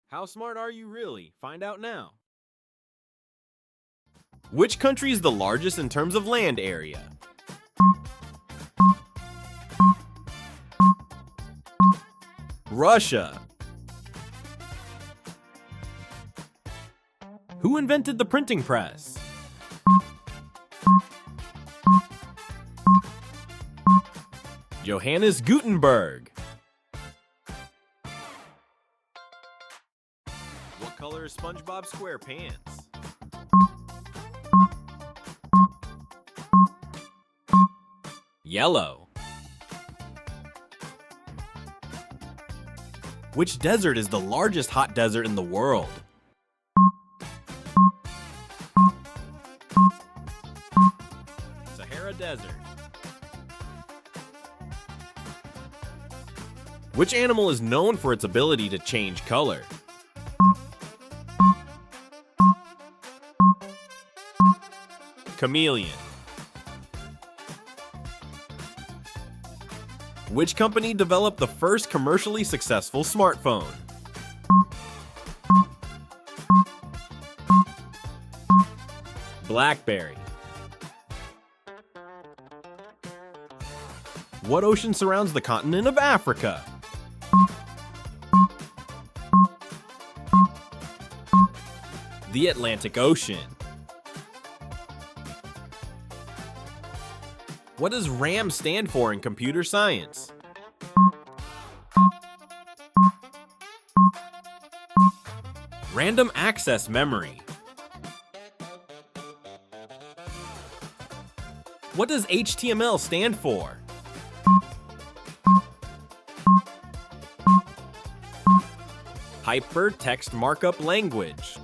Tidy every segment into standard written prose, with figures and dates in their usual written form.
How smart are you really? Find out now. Which country is the largest in terms of land area? Russia. Who invented the printing press? Johannes Gutenberg. What color is SpongeBob SquarePants? Yellow. Which desert is the largest hot desert in the world? Sahara Desert. Which animal is known for its ability to change color? Chameleon. Which company developed the first commercially successful smartphone? BlackBerry. What ocean surrounds the continent of Africa? The Atlantic Ocean. What does RAM stand for in computer science? Random access memory. What does HTML stand for? Hypertext Markup Language.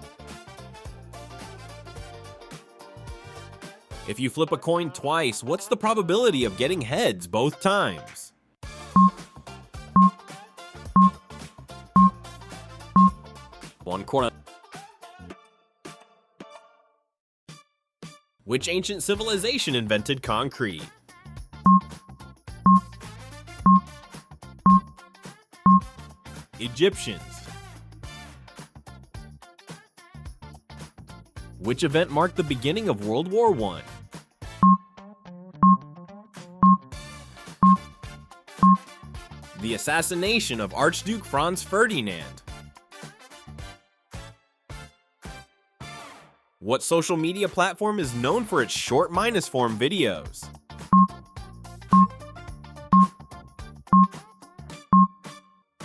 If you flip a coin twice, what's the probability of getting heads both times? One corner. Which ancient civilization invented concrete? Egyptians. Which event marked the beginning of World War I? The assassination of Archduke Franz Ferdinand. What social media platform is known for its short minus form videos?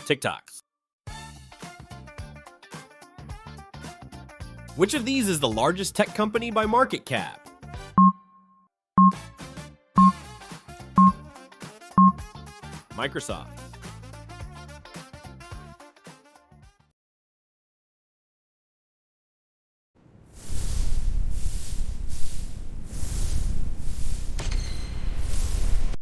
TikTok. Which of these is the largest tech company by market cap? Microsoft.